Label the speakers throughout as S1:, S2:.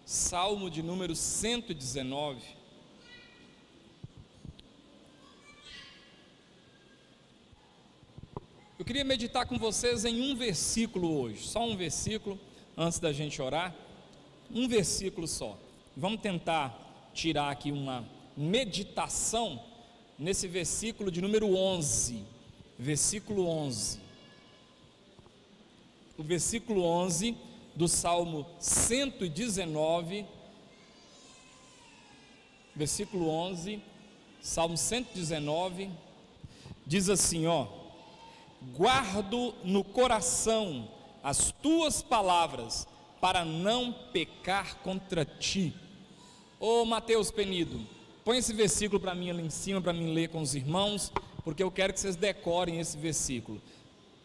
S1: Salmo de número 119. Eu queria meditar com vocês em um versículo hoje, só um versículo, antes da gente orar, um versículo só. Vamos tentar tirar aqui uma meditação nesse versículo de número 11, versículo 11. O versículo 11 do Salmo 119, versículo 11, Salmo 119, diz assim, guardo no coração as tuas palavras, para não pecar contra ti. Ô Mateus Penido, põe esse versículo para mim ali em cima, para mim ler com os irmãos, porque eu quero que vocês decorem esse versículo,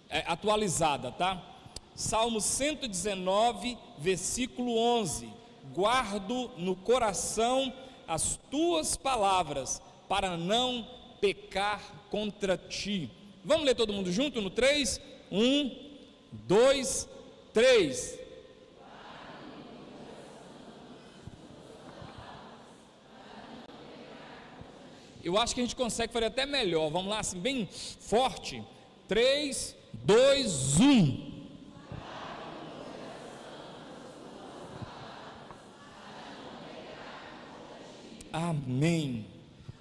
S1: atualizada, tá? Salmo 119, versículo 11, guardo no coração as tuas palavras, para não pecar contra ti. Vamos ler todo mundo junto no 3? 1, 2, 3. Eu acho que a gente consegue fazer até melhor. Vamos lá, assim, bem forte. 3, 2, 1. Amém.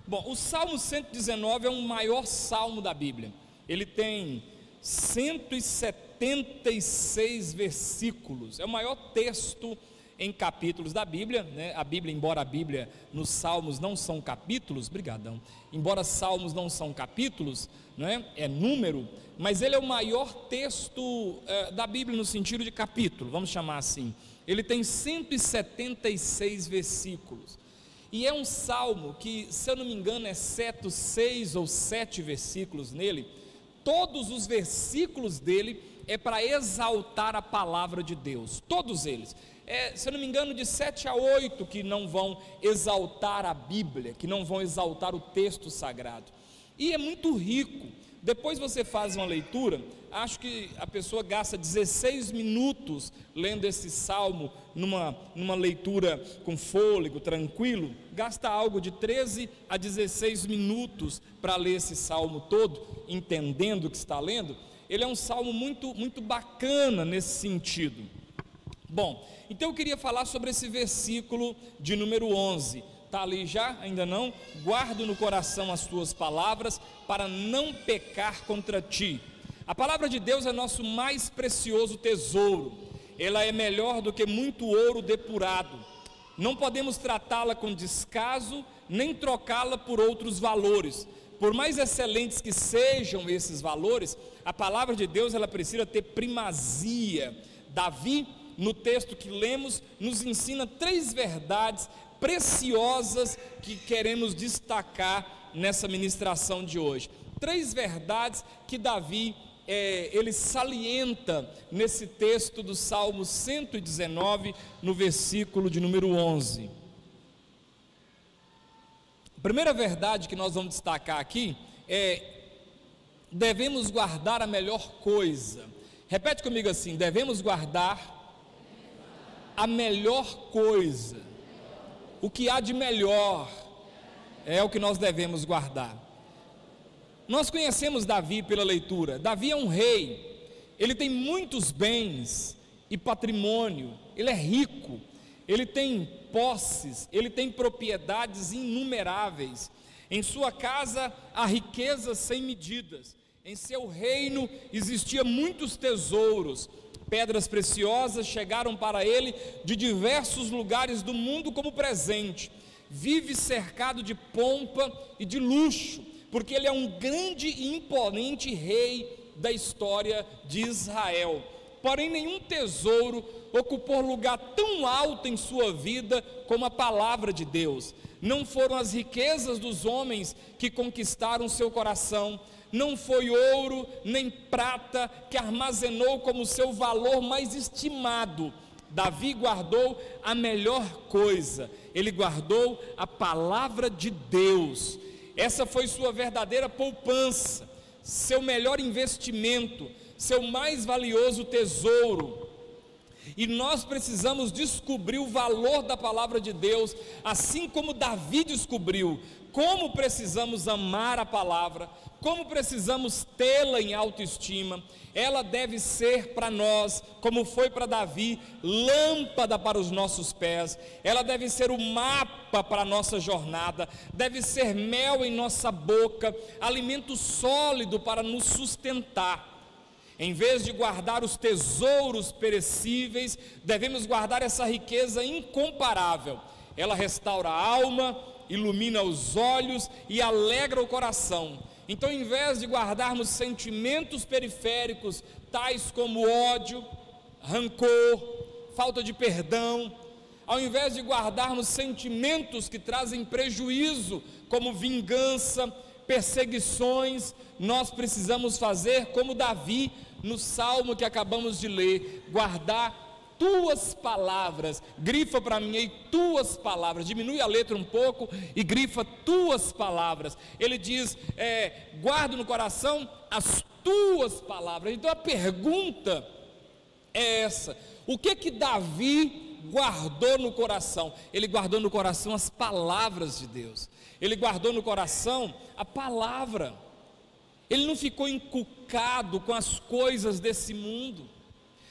S1: Bom, o Salmo 119 é o maior salmo da Bíblia. Ele tem 176 versículos. É o maior texto em capítulos da Bíblia, né? A Bíblia, embora a Bíblia nos Salmos não são capítulos, brigadão, embora Salmos não são capítulos, né? É número, mas ele é o maior texto da Bíblia no sentido de capítulo, vamos chamar assim. Ele tem 176 versículos. E é um salmo que, se eu não me engano, exceto 6 ou 7 versículos nele, todos os versículos dele é para exaltar a palavra de Deus, todos eles. Se eu não me engano, de 7 a 8 que não vão exaltar a Bíblia, que não vão exaltar o texto sagrado. E é muito rico. Depois você faz uma leitura, acho que a pessoa gasta 16 minutos lendo esse salmo, numa leitura com fôlego, tranquilo, gasta algo de 13 a 16 minutos para ler esse salmo todo, entendendo o que está lendo. Ele é um salmo muito, muito bacana nesse sentido. Bom, então eu queria falar sobre esse versículo de número 11, está ali já? Ainda não? Guardo no coração as tuas palavras, para não pecar contra ti. A palavra de Deus é nosso mais precioso tesouro, ela é melhor do que muito ouro depurado, não podemos tratá-la com descaso, nem trocá-la por outros valores. Por mais excelentes que sejam esses valores, a palavra de Deus ela precisa ter primazia. Davi, no texto que lemos, nos ensina 3 verdades preciosas que queremos destacar nessa ministração de hoje. 3 verdades que Davi ele salienta nesse texto do Salmo 119, no versículo de número 11. A primeira verdade que nós vamos destacar aqui devemos guardar a melhor coisa. Repete comigo assim: devemos guardar a melhor coisa. O que há de melhor é o que nós devemos guardar. Nós conhecemos Davi pela leitura. Davi é um rei, ele tem muitos bens e patrimônio, ele é rico, ele tem posses, ele tem propriedades inumeráveis. Em sua casa há riquezas sem medidas, em seu reino existiam muitos tesouros. Pedras preciosas chegaram para ele de diversos lugares do mundo como presente. Vive cercado de pompa e de luxo, porque ele é um grande e imponente rei da história de Israel. Porém, nenhum tesouro ocupou lugar tão alto em sua vida como a palavra de Deus. Não foram as riquezas dos homens que conquistaram seu coração, não foi ouro nem prata que armazenou como seu valor mais estimado. Davi guardou a melhor coisa, ele guardou a palavra de Deus. Essa foi sua verdadeira poupança, seu melhor investimento, seu mais valioso tesouro. E nós precisamos descobrir o valor da palavra de Deus, assim como Davi descobriu como precisamos amar a palavra, como precisamos tê-la em autoestima. Ela deve ser para nós, como foi para Davi, lâmpada para os nossos pés. Ela deve ser o mapa para a nossa jornada, deve ser mel em nossa boca, alimento sólido para nos sustentar. Em vez de guardar os tesouros perecíveis, devemos guardar essa riqueza incomparável. Ela restaura a alma, ilumina os olhos e alegra o coração. Então, em vez de guardarmos sentimentos periféricos, tais como ódio, rancor, falta de perdão, ao invés de guardarmos sentimentos que trazem prejuízo, como vingança, perseguições, nós precisamos fazer como Davi, no salmo que acabamos de ler, guardar tuas palavras. Grifa para mim aí, tuas palavras, diminui a letra um pouco e grifa tuas palavras. Ele diz, guardo no coração as tuas palavras. Então a pergunta é essa: o que Davi guardou no coração? Ele guardou no coração as palavras de Deus, ele guardou no coração a palavra. Ele não ficou encucado com as coisas desse mundo.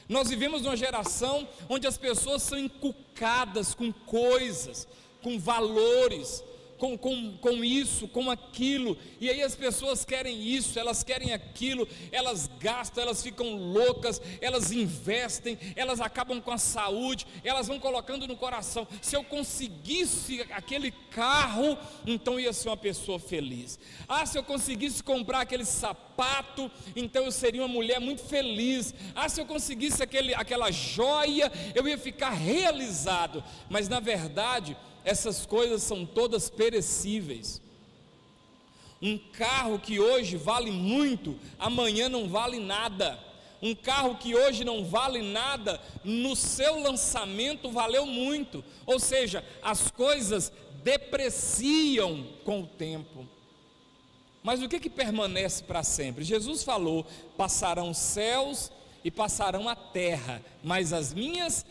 S1: Nós vivemos numa geração onde as pessoas são encucadas com coisas, com valores, com isso, com aquilo, e aí as pessoas querem isso, elas querem aquilo, elas gastam, elas ficam loucas, elas investem, elas acabam com a saúde, elas vão colocando no coração: se eu conseguisse aquele carro, então eu ia ser uma pessoa feliz. Se eu conseguisse comprar aquele sapato, então eu seria uma mulher muito feliz. Se eu conseguisse aquela joia, eu ia ficar realizado. Mas na verdade, essas coisas são todas perecíveis. Um carro que hoje vale muito, amanhã não vale nada. Um carro que hoje não vale nada, no seu lançamento valeu muito. Ou seja, as coisas depreciam com o tempo. Mas o que permanece para sempre? Jesus falou: passarão os céus e passarão a terra, mas as minhas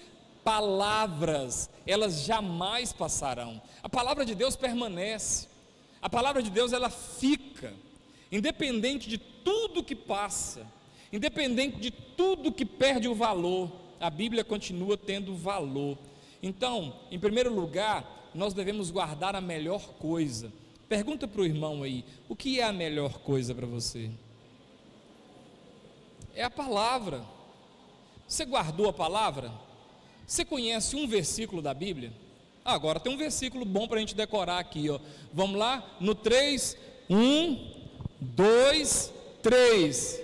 S1: palavras, elas jamais passarão. A palavra de Deus permanece, a palavra de Deus ela fica, independente de tudo que passa, independente de tudo que perde o valor, a Bíblia continua tendo valor. Então, em primeiro lugar, nós devemos guardar a melhor coisa. Pergunta para o irmão aí: o que é a melhor coisa para você? É a palavra. Você guardou a palavra? Você conhece um versículo da Bíblia? Agora tem um versículo bom para a gente decorar aqui, ó. Vamos lá? No 3, 1, 2, 3.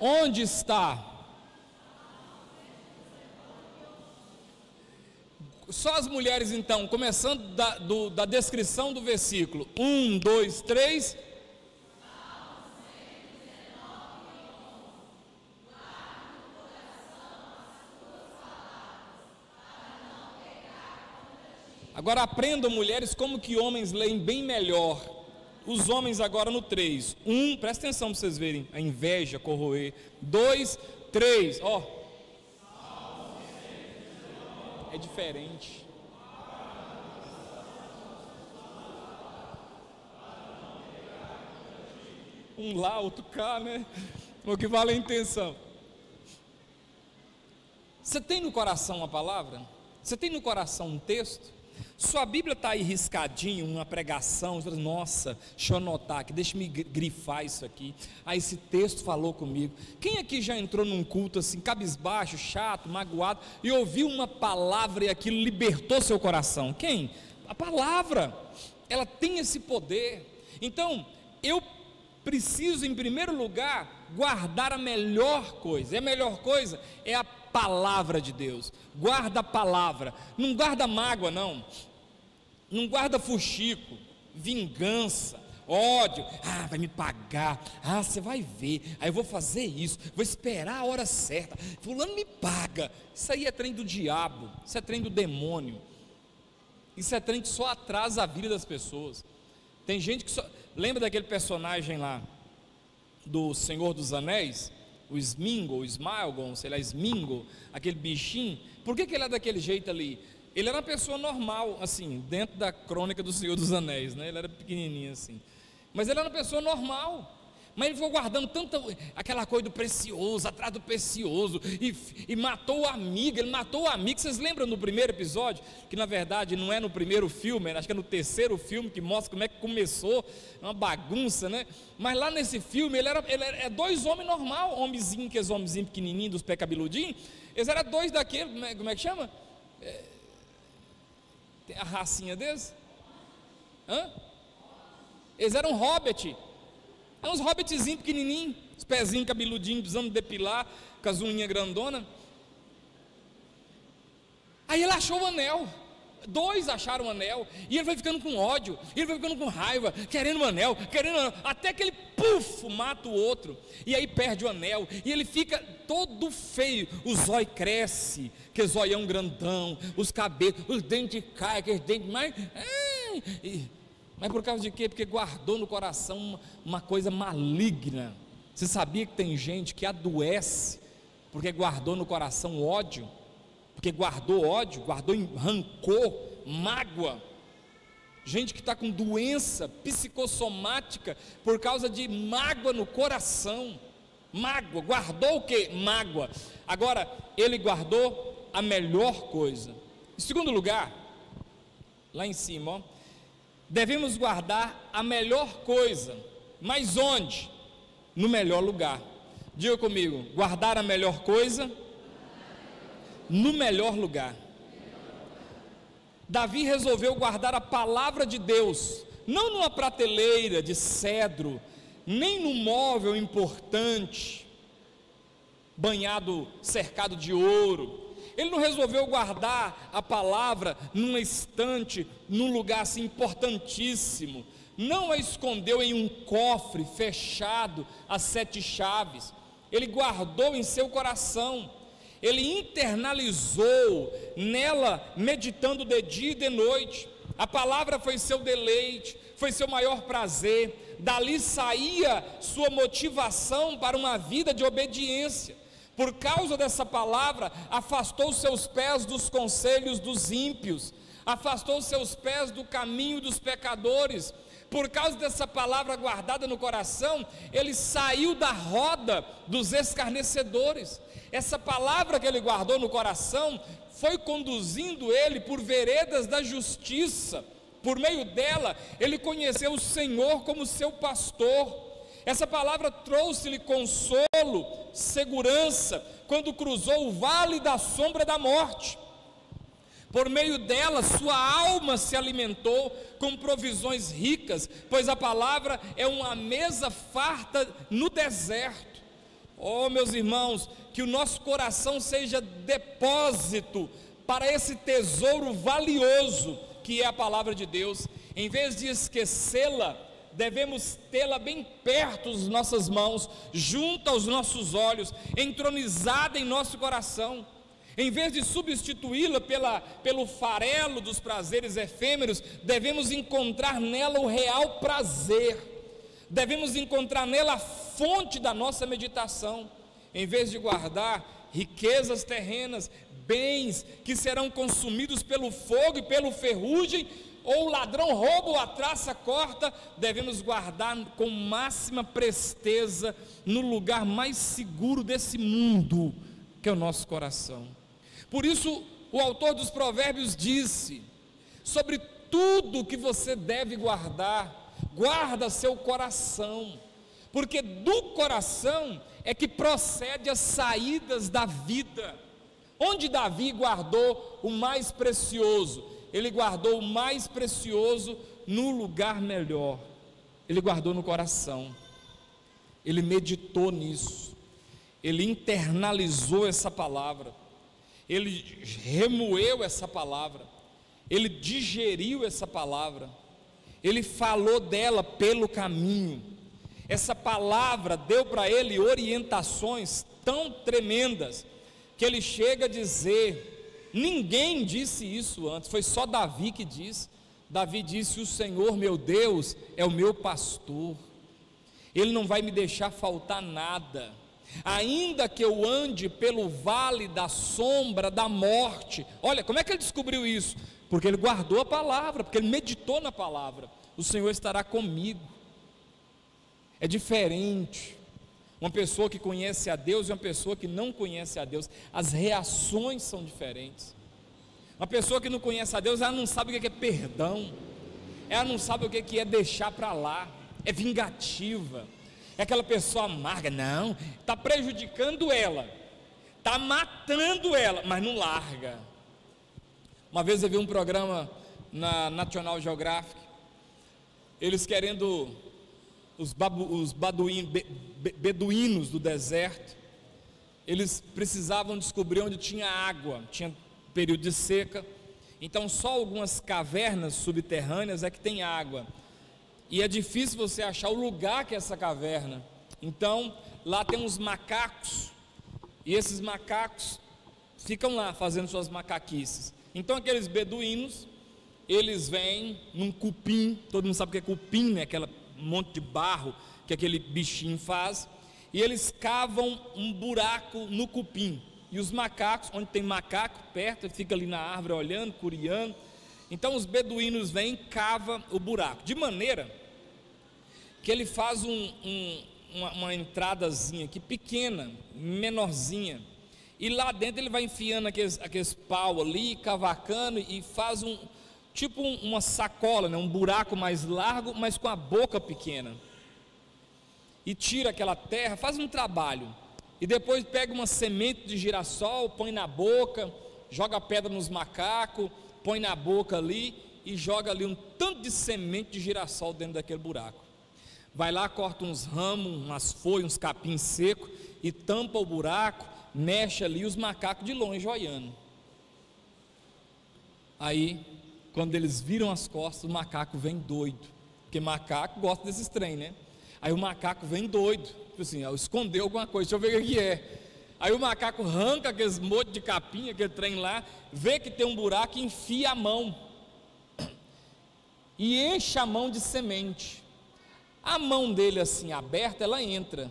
S1: Onde está? Só as mulheres então, começando da descrição do versículo. 1, 2, 3. Agora aprendam, mulheres, como que homens leem bem melhor. Os homens agora no 3. 1, presta atenção para vocês verem a inveja corroer. 2, 3, ó. É diferente. Um lá, outro cá, né? O que vale a intenção. Você tem no coração uma palavra? Você tem no coração um texto? Sua Bíblia está aí riscadinho, uma pregação, nossa, deixa eu anotar aqui, deixa eu grifar isso aqui. Esse texto falou comigo. Quem aqui já entrou num culto assim, cabisbaixo, chato, magoado, e ouviu uma palavra e aquilo libertou seu coração? Quem? A palavra, ela tem esse poder. Então, eu preciso, em primeiro lugar, guardar a melhor coisa. E a melhor coisa é a palavra de Deus. Guarda a palavra, não guarda mágoa, não guarda fuxico, vingança, ódio. Vai me pagar, você vai ver, aí eu vou fazer isso, vou esperar a hora certa, fulano me paga. Isso aí é trem do diabo, isso é trem do demônio, isso é trem que só atrasa a vida das pessoas. Tem gente que só, lembra daquele personagem lá, do Senhor dos Anéis, o Sméagol, o Sméagol, sei lá, Sméagol, aquele bichinho, por que ele é daquele jeito ali? Ele era uma pessoa normal, assim, dentro da crônica do Senhor dos Anéis, né? Ele era pequenininho assim, mas ele era uma pessoa normal. Mas ele foi guardando tanta aquela coisa do precioso, atrás do precioso, e matou o amigo. Ele matou o amigo. Vocês lembram no primeiro episódio? Que na verdade não é no primeiro filme, acho que é no terceiro filme que mostra como é que começou, uma bagunça, né? Mas lá nesse filme ele é dois homens normal, homenzinho, que é homenzinho pequenininho dos pé cabeludinhos. Eles eram dois daquele, como é que chama? Tem a racinha deles? Eles eram hobbit. É uns hobbitzinhos pequenininhos, os pezinhos cabeludinhos, precisando depilar, com as unhas grandonas. Aí ele achou o anel, dois acharam o anel, e ele foi ficando com ódio, ele foi ficando com raiva, querendo o anel, até que ele, mata o outro, e aí perde o anel, e ele fica todo feio, o zóio cresce, que zoião grandão, os cabelos, os dentes caem, aqueles dentes mais... Mas por causa de quê? Porque guardou no coração uma coisa maligna. Você sabia que tem gente que adoece porque guardou no coração ódio? Porque guardou ódio, guardou rancor, mágoa. Gente que está com doença psicossomática por causa de mágoa no coração. Mágoa, guardou o quê? Mágoa. Agora, ele guardou a melhor coisa. Em segundo lugar, lá em cima, ó, devemos guardar a melhor coisa, mas onde? No melhor lugar. Diga comigo, guardar a melhor coisa no melhor lugar. Davi resolveu guardar a palavra de Deus, não numa prateleira de cedro, nem num móvel importante, banhado, cercado de ouro. Ele não resolveu guardar a palavra numa estante, num lugar assim importantíssimo. Não a escondeu em um cofre fechado a 7 chaves. Ele guardou em seu coração. Ele internalizou nela, meditando de dia e de noite. A palavra foi seu deleite, foi seu maior prazer. Dali saía sua motivação para uma vida de obediência. Por causa dessa palavra, afastou seus pés dos conselhos dos ímpios, afastou seus pés do caminho dos pecadores. Por causa dessa palavra guardada no coração, ele saiu da roda dos escarnecedores. Essa palavra que ele guardou no coração foi conduzindo ele por veredas da justiça. Por meio dela, ele conheceu o Senhor como seu pastor. Essa palavra trouxe-lhe consolo, segurança, quando cruzou o vale da sombra da morte. Por meio dela, sua alma se alimentou com provisões ricas, pois a palavra é uma mesa farta no deserto. Oh, meus irmãos, que o nosso coração seja depósito para esse tesouro valioso que é a palavra de Deus. Em vez de esquecê-la, devemos tê-la bem perto das nossas mãos, junto aos nossos olhos, entronizada em nosso coração. Em vez de substituí-la pelo farelo dos prazeres efêmeros, devemos encontrar nela o real prazer, devemos encontrar nela a fonte da nossa meditação. Em vez de guardar riquezas terrenas, bens que serão consumidos pelo fogo e pela ferrugem, ou o ladrão rouba ou a traça corta, devemos guardar com máxima presteza no lugar mais seguro desse mundo, que é o nosso coração. Por isso o autor dos Provérbios disse: sobre tudo que você deve guardar, guarda seu coração, porque do coração é que procede as saídas da vida. Onde Davi guardou o mais precioso? Ele guardou o mais precioso no lugar melhor. Ele guardou no coração. Ele meditou nisso. Ele internalizou essa palavra. Ele remoeu essa palavra. Ele digeriu essa palavra. Ele falou dela pelo caminho. Essa palavra deu para ele orientações tão tremendas que ele chega a dizer: ninguém disse isso antes, foi só Davi que disse. Davi disse: o Senhor meu Deus é o meu pastor. Ele não vai me deixar faltar nada. Ainda que eu ande pelo vale da sombra da morte. Olha, como é que ele descobriu isso? Porque ele guardou a palavra, porque ele meditou na palavra. O Senhor estará comigo. É diferente uma pessoa que conhece a Deus e uma pessoa que não conhece a Deus. As reações são diferentes. Uma pessoa que não conhece a Deus, ela não sabe o que é perdão, ela não sabe o que é deixar para lá, é vingativa, é aquela pessoa amarga. Não, está prejudicando ela, está matando ela, mas não larga. Uma vez eu vi um programa na National Geographic, eles querendo, os beduínos do deserto, eles precisavam descobrir onde tinha água, tinha período de seca, então só algumas cavernas subterrâneas é que tem água, e é difícil você achar o lugar que é essa caverna. Então lá tem uns macacos, e esses macacos ficam lá fazendo suas macaquices. Então aqueles beduínos, eles vêm num cupim, todo mundo sabe o que é cupim, né? Aquele monte de barro que aquele bichinho faz, e eles cavam um buraco no cupim, e os macacos, onde tem macaco perto, ele fica ali na árvore olhando, curiando. Então os beduínos vêm e cavam o buraco, de maneira que ele faz uma entradazinha aqui, pequena, menorzinha, e lá dentro ele vai enfiando aqueles pau ali, cavacando, e faz uma sacola, né? Um buraco mais largo, mas com a boca pequena, e tira aquela terra, faz um trabalho, e depois pega uma semente de girassol, põe na boca, joga pedra nos macacos, põe na boca ali, e joga ali um tanto de semente de girassol dentro daquele buraco. Vai lá, corta uns ramos, umas folhas, uns capins secos, e tampa o buraco, mexe ali, os macacos de longe olhando. Aí, quando eles viram as costas, o macaco vem doido, porque macaco gosta desses trem, né? Aí o macaco vem doido, tipo assim, escondeu alguma coisa, deixa eu ver o que é. Aí o macaco arranca aqueles monte de capim, aquele trem lá, vê que tem um buraco e enfia a mão, e enche a mão de semente. A mão dele assim aberta, ela entra,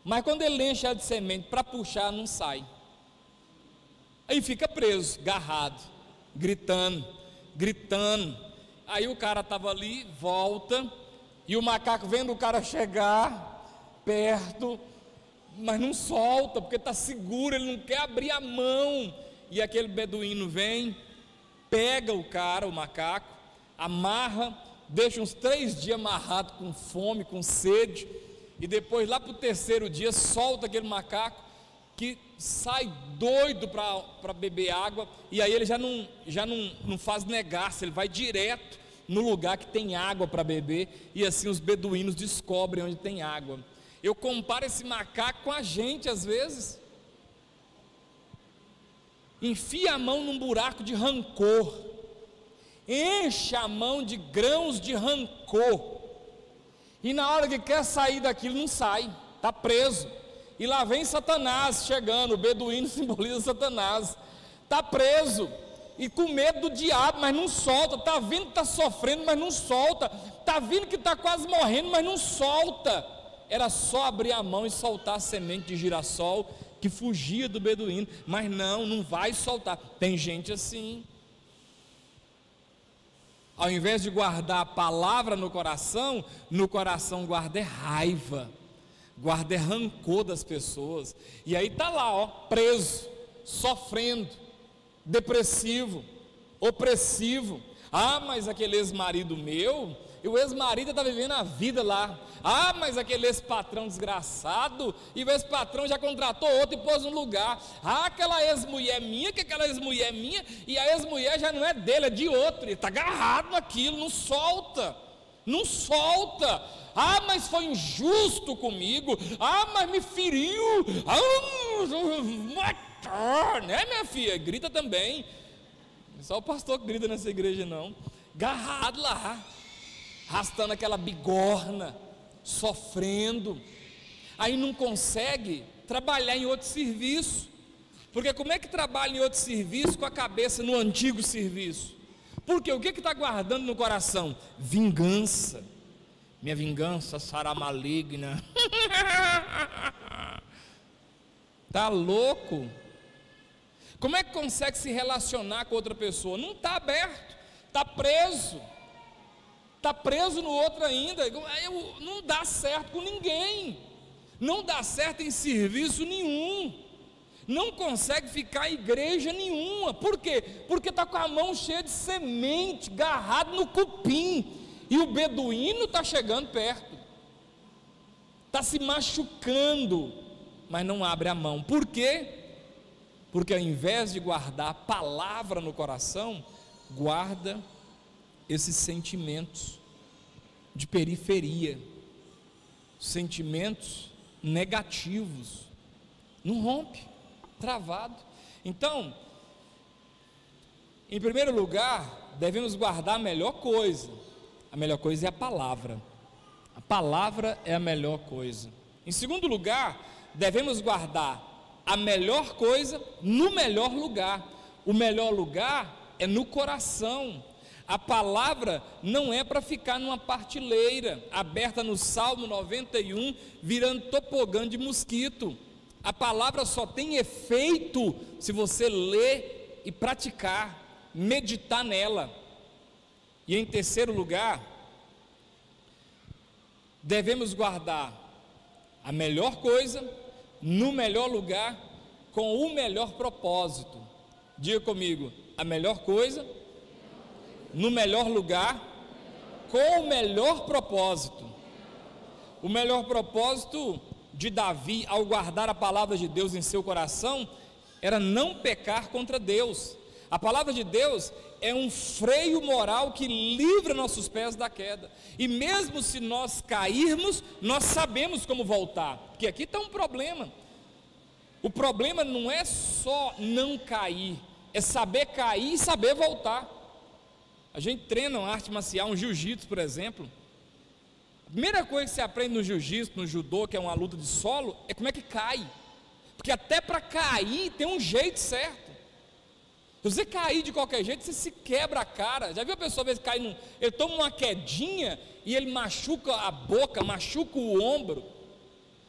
S1: mas quando ele enche ela de semente para puxar, não sai. Aí fica preso, agarrado, gritando. Aí o cara estava ali, volta, e o macaco vendo o cara chegar perto, mas não solta, porque está seguro, ele não quer abrir a mão. E aquele beduíno vem, pega o cara, o macaco, amarra, deixa uns 3 dias amarrado, com fome, com sede, e depois lá para o 3º dia solta aquele macaco, que sai doido para beber água, e aí ele já não faz negaço, ele vai direto no lugar que tem água para beber, e assim os beduínos descobrem onde tem água. Eu comparo esse macaco com a gente às vezes, enfia a mão num buraco de rancor, enche a mão de grãos de rancor, e na hora que quer sair daquilo não sai, está preso. E lá vem Satanás chegando, o beduíno simboliza Satanás, está preso, e com medo do diabo, mas não solta, está vendo que está sofrendo, mas não solta, está vendo que está quase morrendo, mas não solta. Era só abrir a mão e soltar a semente de girassol, que fugia do beduíno, mas não vai soltar. Tem gente assim, ao invés de guardar a palavra no coração guarda raiva, guarda rancor das pessoas, e aí está lá, preso, sofrendo, depressivo, opressivo. Mas aquele ex-marido meu, e o ex-marido está vivendo a vida lá. Mas aquele ex-patrão desgraçado, e o ex-patrão já contratou outro e pôs no lugar. Aquela ex-mulher minha, e a ex-mulher já não é dele, é de outro. Ele está agarrado naquilo, não solta. Mas foi injusto comigo. Mas me feriu. Né, minha filha? Grita também. Só o pastor que grita nessa igreja não. Agarrado lá, arrastando aquela bigorna, sofrendo. Aí não consegue trabalhar em outro serviço, porque como é que trabalha em outro serviço com a cabeça no antigo serviço? Porque o que está guardando no coração? Vingança, minha vingança será maligna. Tá louco? Como é que consegue se relacionar com outra pessoa? Não está aberto, está preso no outro ainda. Não dá certo com ninguém, não dá certo em serviço nenhum, não consegue ficar em igreja nenhuma. Por quê? Porque está com a mão cheia de semente, agarrado no cupim, e o beduíno está chegando perto, está se machucando, mas não abre a mão. Por quê? Porque ao invés de guardar a palavra no coração, guarda esses sentimentos de periferia, sentimentos negativos, não rompe, travado. Então, em primeiro lugar, devemos guardar a melhor coisa é a palavra é a melhor coisa. Em segundo lugar, devemos guardar a melhor coisa no melhor lugar. O melhor lugar é no coração. A palavra não é para ficar numa partilheira aberta no Salmo 91, virando tobogã de mosquito. A palavra só tem efeito se você ler e praticar, meditar nela. E em terceiro lugar, devemos guardar a melhor coisa no melhor lugar, com o melhor propósito. Diga comigo: a melhor coisa no melhor lugar, com o melhor propósito. O melhor propósito de Davi, ao guardar a palavra de Deus em seu coração, era não pecar contra Deus. A palavra de Deus é um freio moral que livra nossos pés da queda, e mesmo se nós cairmos, nós sabemos como voltar, porque aqui está um problema. O problema não é só não cair, é saber cair e saber voltar. A gente treina uma arte marcial, um jiu-jitsu, por exemplo. A primeira coisa que você aprende no jiu-jitsu, no judô, que é uma luta de solo, é como é que cai, porque até para cair tem um jeito certo. Se você cair de qualquer jeito, você se quebra a cara. Já viu a pessoa, às vezes, cair ele toma uma quedinha e ele machuca a boca, machuca o ombro,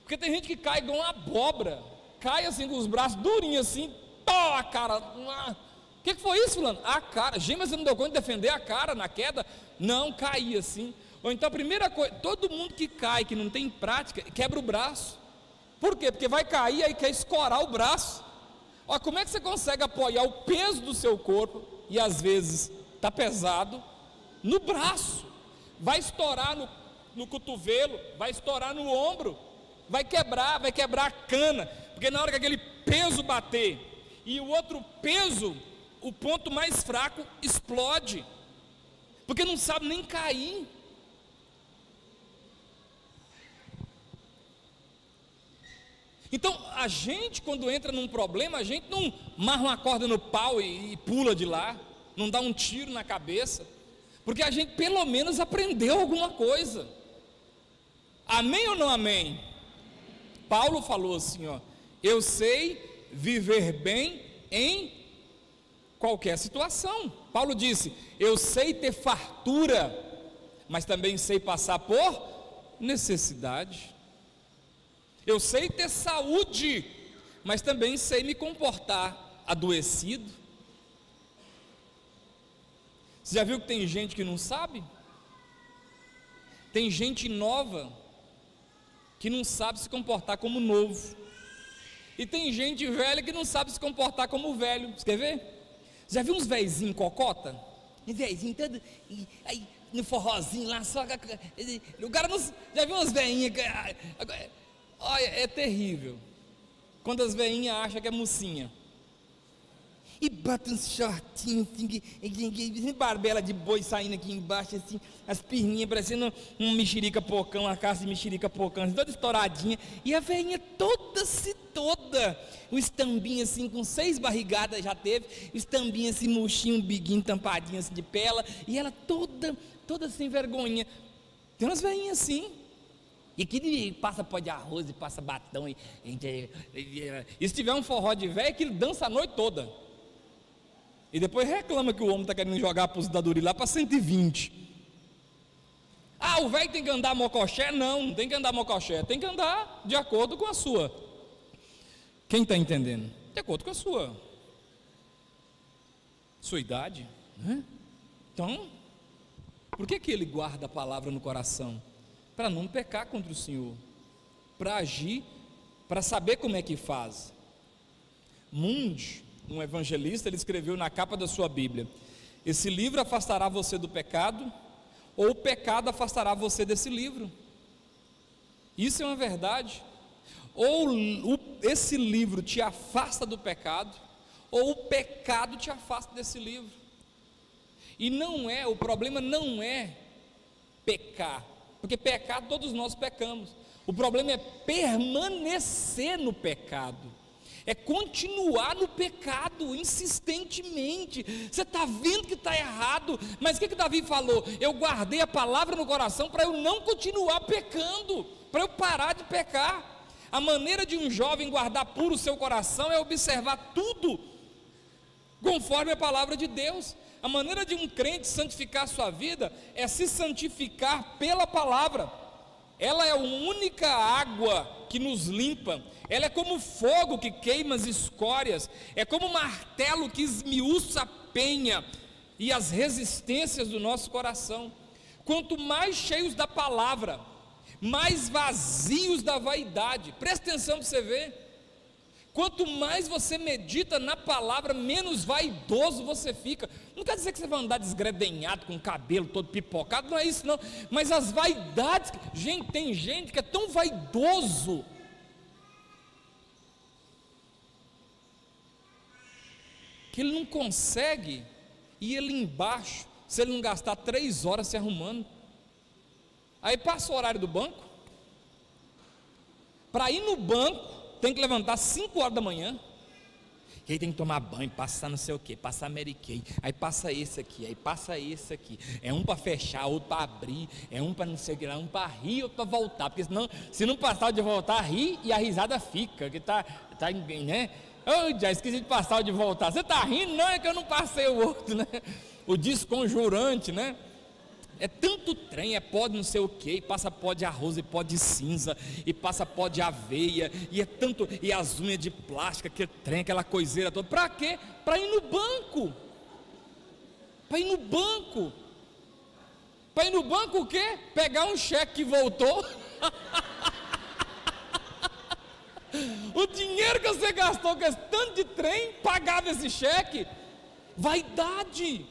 S1: porque tem gente que cai igual uma abóbora, cai assim com os braços durinhos assim, a cara. O que foi isso, fulano? A cara. Gente, mas você não deu conta de defender a cara na queda? Não, cair assim. Ou então a primeira coisa, todo mundo que cai, que não tem prática, quebra o braço. Por quê? Porque vai cair, aí quer escorar o braço. Olha, como é que você consegue apoiar o peso do seu corpo, e às vezes está pesado, no braço? Vai estourar no cotovelo, vai estourar no ombro, vai quebrar a cana, porque na hora que aquele peso bater, e o outro peso, o ponto mais fraco explode, porque não sabe nem cair. Então, a gente, quando entra num problema, a gente não amarra uma corda no pau e pula de lá, não dá um tiro na cabeça, porque a gente pelo menos aprendeu alguma coisa. Amém ou não amém? Paulo falou assim, ó: eu sei viver bem em qualquer situação. Paulo disse: eu sei ter fartura, mas também sei passar por necessidade. Eu sei ter saúde, mas também sei me comportar adoecido. Você já viu que tem gente que não sabe? Tem gente nova que não sabe se comportar como novo, e tem gente velha que não sabe se comportar como velho. Você quer ver? Já viu uns velhinhos cocota? Velhinho todo aí no forrozinho lá, só o cara não. Já viu umas velhinhas? Olha, é terrível quando as velhinhas acham que é mocinha e bota uns shortinhos assim, barbela de boi saindo aqui embaixo assim, as perninhas parecendo um mexerica pocão, uma caça de mexerica pocão, assim, toda estouradinha, e a velhinha toda, o estambinho assim, com 6 barrigadas já teve, o estambinho assim, murchinho, um biguinho tampadinho assim de pela, e ela toda sem vergonha. Tem umas velhinhas assim, e aquele passa pó de arroz e passa batom, e se tiver um forró de velho, que ele dança a noite toda, e depois reclama que o homem está querendo jogar a aposentadoria lá para 120. Ah, o velho tem que andar mocoché? Não, não tem que andar mocoché, tem que andar de acordo com a sua. Quem está entendendo? De acordo com a sua idade, né? Então, por que ele guarda a palavra no coração? Para não pecar contra o Senhor, para agir, para saber como é que faz. Munde, um evangelista, ele escreveu na capa da sua Bíblia: esse livro afastará você do pecado, ou o pecado afastará você desse livro. Isso é uma verdade. Ou esse livro te afasta do pecado, ou o pecado te afasta desse livro. E o problema não é pecar, porque pecar todos nós pecamos. O problema é permanecer no pecado, é continuar no pecado insistentemente. Você está vendo que está errado, mas o que Davi falou? Eu guardei a palavra no coração para eu não continuar pecando, para eu parar de pecar. A maneira de um jovem guardar puro o seu coração é observar tudo conforme a palavra de Deus. A maneira de um crente santificar a sua vida é se santificar pela palavra. Ela é a única água que nos limpa. Ela é como fogo que queima as escórias, é como martelo que esmiuça a penha e as resistências do nosso coração. Quanto mais cheios da palavra, mais vazios da vaidade. Presta atenção para você ver. Quanto mais você medita na palavra, menos vaidoso você fica. Não quer dizer que você vai andar desgredenhado, com o cabelo todo pipocado, não é isso não. Mas as vaidades, gente, tem gente que é tão vaidoso, que ele não consegue ir ali embaixo, se ele não gastar 3 horas se arrumando. Aí passa o horário do banco, para ir no banco, tem que levantar 5 horas da manhã, e aí tem que tomar banho, passar não sei o que, passar Mary Kay, aí passa esse aqui, aí passa esse aqui, é um para fechar, outro para abrir, é um para não sei o que, um para rir, outro para voltar, porque senão, se não passar de voltar, ri e a risada fica, que tá né? Já esqueci de passar o de voltar. Você está rindo? Não, é que eu não passei o outro, né? O desconjurante, né? É tanto trem, é pó de não sei o que, e passa pó de arroz, e pó de cinza, e passa pó de aveia, e é tanto, e as unhas de plástico, aquele trem, aquela coiseira toda. Para quê? Para ir no banco. Para ir no banco. Para ir no banco o quê? Pegar um cheque que voltou. O dinheiro que você gastou com esse tanto de trem, pagava esse cheque. Vaidade,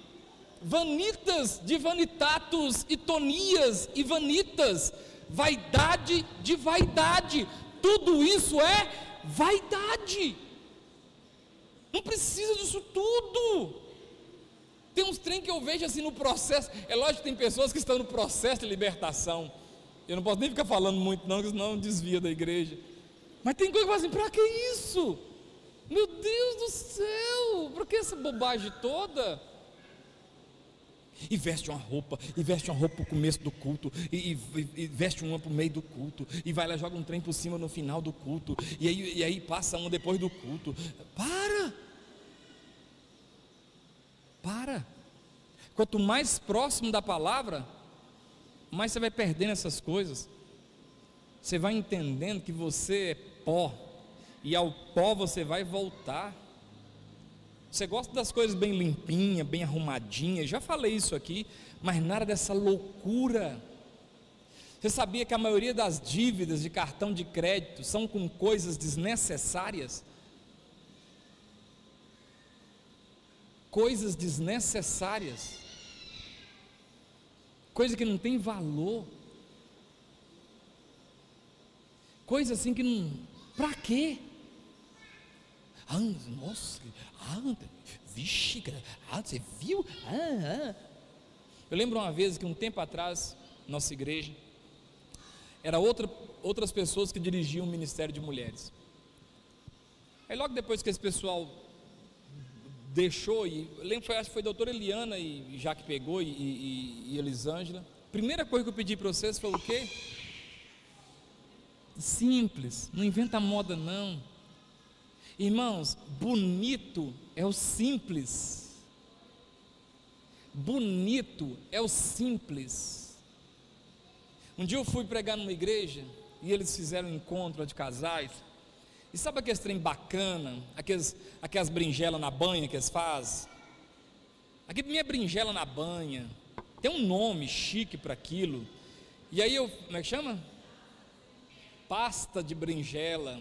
S1: vanitas de vanitatus e tonias e vanitas, vaidade de vaidade, tudo isso é vaidade. Não precisa disso tudo. Tem uns trem que eu vejo assim no processo. É lógico que tem pessoas que estão no processo de libertação. Eu não posso nem ficar falando muito não, senão desvia da igreja. Mas tem coisa que fala assim, para que isso? Meu Deus do céu, para que essa bobagem toda? E veste uma roupa para o começo do culto, e veste uma para o meio do culto, e vai lá, joga um trem por cima no final do culto, e aí passa uma depois do culto. Para. Quanto mais próximo da palavra, mais você vai perdendo essas coisas. Você vai entendendo que você é pó, e ao pó você vai voltar. Você gosta das coisas bem limpinhas, bem arrumadinhas, já falei isso aqui, mas nada dessa loucura. Você sabia que a maioria das dívidas de cartão de crédito são com coisas desnecessárias? Coisas desnecessárias, coisa que não tem valor, coisa assim que não, para quê? Nossa, vixe, você viu? Eu lembro uma vez que um tempo atrás, nossa igreja, era outras pessoas que dirigiam o ministério de mulheres. Aí logo depois que esse pessoal deixou, e eu lembro, acho que foi a doutora Eliana e já que pegou, e Elisângela, primeira coisa que eu pedi para vocês foi o quê? Simples, não inventa moda não. Irmãos, bonito é o simples. Bonito é o simples. Um dia eu fui pregar numa igreja e eles fizeram um encontro de casais. E sabe aquele trem bacana, aquelas berinjelas na banha que eles fazem? Aqui minha berinjela na banha, tem um nome chique para aquilo. E aí como é que chama? Pasta de berinjela.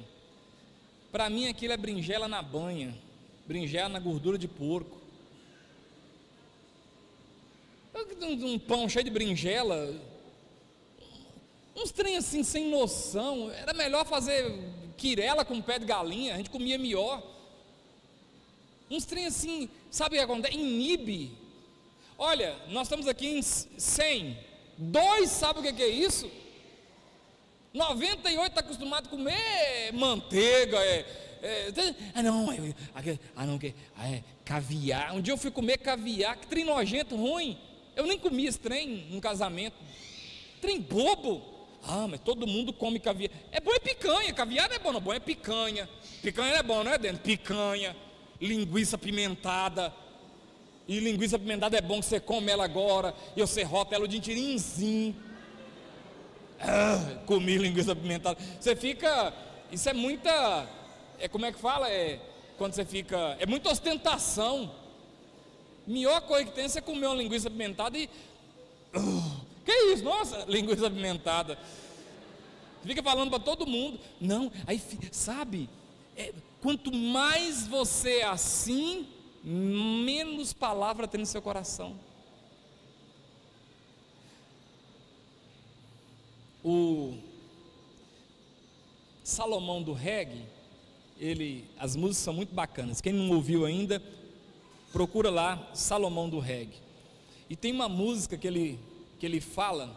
S1: Para mim aquilo é berinjela na banha, berinjela na gordura de porco. Um pão cheio de berinjela, uns trem assim sem noção. Era melhor fazer quirela com pé de galinha, a gente comia melhor. Uns trem assim, sabe o que acontece? Inibe. Olha, nós estamos aqui em 100, 2 sabe o que é isso? 98 está acostumado a comer manteiga, caviar. Um dia eu fui comer caviar, que trem nojento, ruim. Eu nem comia esse trem num casamento. Trem bobo. Mas todo mundo come caviar. É bom é picanha, caviar não é bom, não. Bom é picanha. Picanha não é bom, não é dentro? Picanha, linguiça pimentada. E linguiça pimentada é bom que você come ela agora. E você rota ela de tirinzinho. Comi linguiça pimentada. Você fica. Isso é muita. Como é que fala? Quando você fica. É muita ostentação. Melhor coisa que tem é você comer uma linguiça pimentada e. Que isso? Nossa, linguiça pimentada. Fica falando para todo mundo. Não, aí sabe? Quanto mais você é assim, menos palavra tem no seu coração. O Salomão do reggae, as músicas são muito bacanas. Quem não ouviu ainda, procura lá Salomão do reggae. E tem uma música que ele fala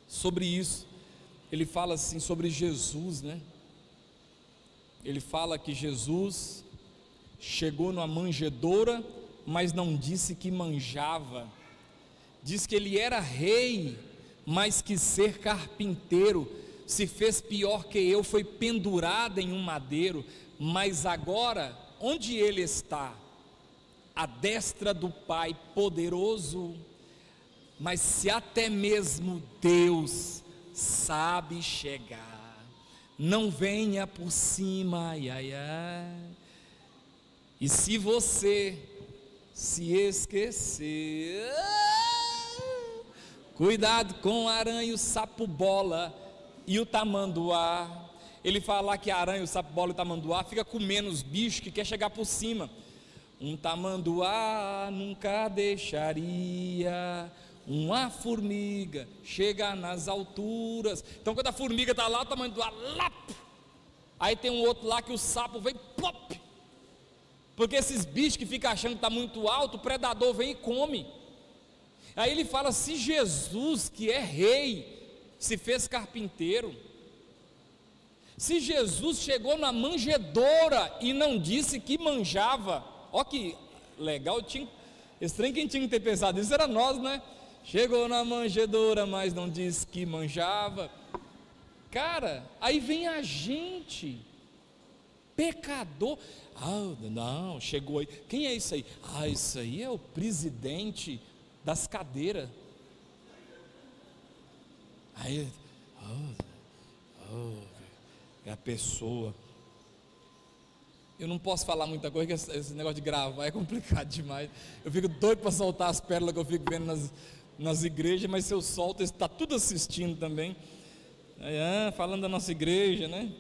S1: sobre isso. Ele fala assim sobre Jesus, né? Ele fala que Jesus chegou numa manjedoura, mas não disse que manjava. Diz que ele era rei, mas que ser carpinteiro se fez pior que eu, foi pendurado em um madeiro. Mas agora, onde ele está? À destra do Pai poderoso. Mas se até mesmo Deus sabe chegar, não venha por cima, ai, ai, ai. E se você se esquecer, cuidado com o aranha, o sapo bola e o tamanduá. Ele fala que a aranha, o sapo bola e o tamanduá fica comendo os bichos que quer chegar por cima. Um tamanduá nunca deixaria uma formiga chegar nas alturas. Então quando a formiga está lá, o tamanduá lá. Aí tem um outro lá que o sapo vem plop. Porque esses bichos que ficam achando que está muito alto, o predador vem e come. Aí ele fala: se Jesus, que é rei, se fez carpinteiro, se Jesus chegou na manjedoura e não disse que manjava, ó que legal, esse trem quem tinha que ter pensado isso era nós, né? Chegou na manjedoura, mas não disse que manjava. Cara, aí vem a gente, pecador. Não, chegou aí. Quem é isso aí? Isso aí é o presidente das cadeiras. Aí, é a pessoa. Eu não posso falar muita coisa, porque esse negócio de gravar é complicado demais. Eu fico doido para soltar as pérolas que eu fico vendo nas igrejas, mas se eu solto, está tudo assistindo também. Falando da nossa igreja, né?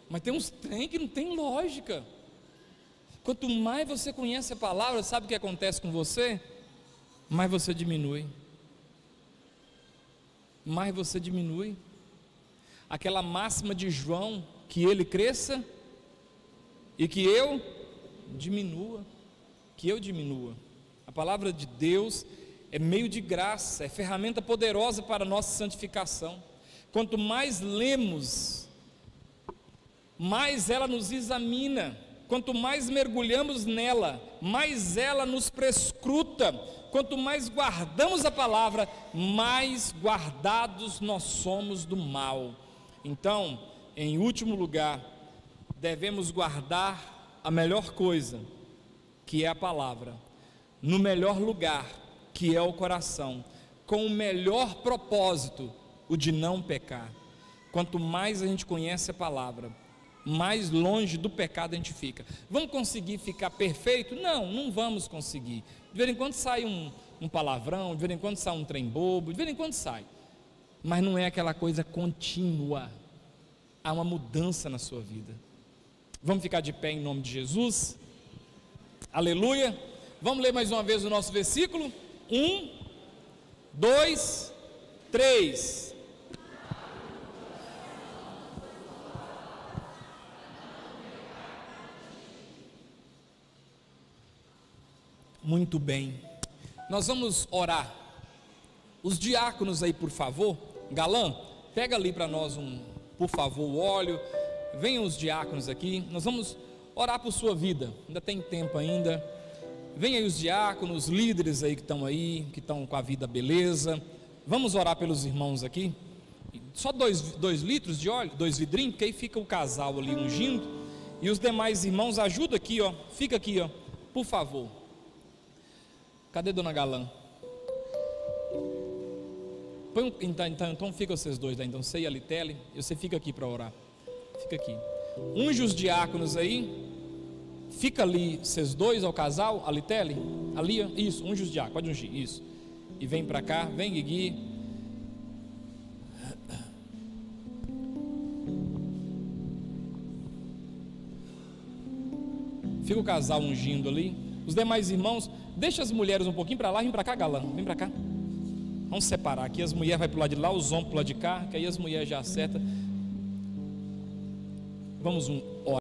S1: Mas tem uns trem que não tem lógica. Quanto mais você conhece a palavra, sabe o que acontece com você? Mais você diminui. Mais você diminui. Aquela máxima de João, que ele cresça e que eu diminua. Que eu diminua. A palavra de Deus é meio de graça, é ferramenta poderosa para a nossa santificação. Quanto mais lemos, mais ela nos examina. Quanto mais mergulhamos nela, mais ela nos prescruta. Quanto mais guardamos a palavra, mais guardados nós somos do mal. Então, em último lugar, devemos guardar a melhor coisa, que é a palavra, no melhor lugar, que é o coração, com o melhor propósito, o de não pecar. Quanto mais a gente conhece a palavra, mais longe do pecado a gente fica. Vamos conseguir ficar perfeito? Não vamos conseguir. De vez em quando sai um palavrão, de vez em quando sai um trem bobo, de vez em quando sai, mas não é aquela coisa contínua. Há uma mudança na sua vida. Vamos ficar de pé em nome de Jesus? Aleluia. Vamos ler mais uma vez o nosso versículo. 1, 2, 3. Muito bem, nós vamos orar. Os diáconos aí, por favor. Galã, pega ali para nós por favor, o óleo. Venham os diáconos aqui, nós vamos orar por sua vida, ainda tem tempo ainda. Venham aí os diáconos, líderes aí que estão com a vida beleza. Vamos orar pelos irmãos aqui. Só 2 litros de óleo, 2 vidrinhos, porque aí fica o casal ali ungindo. E os demais irmãos, ajuda aqui, ó. Fica aqui, ó, por favor. Cadê Dona Galã? Então fica vocês dois lá, então você e a Litele, e você fica aqui para orar. Fica aqui. Unge os diáconos aí. Fica ali, vocês dois, ao casal, a Litele, ali, isso, unge os diáconos, pode ungir, isso. E vem para cá, vem Guigui. Fica o casal ungindo ali. Os demais irmãos, deixa as mulheres um pouquinho para lá, vem para cá, Galã, vem para cá. Vamos separar aqui, as mulheres vão para o lado de lá, os homens para o lado de cá, que aí as mulheres já acertam. Vamos orar.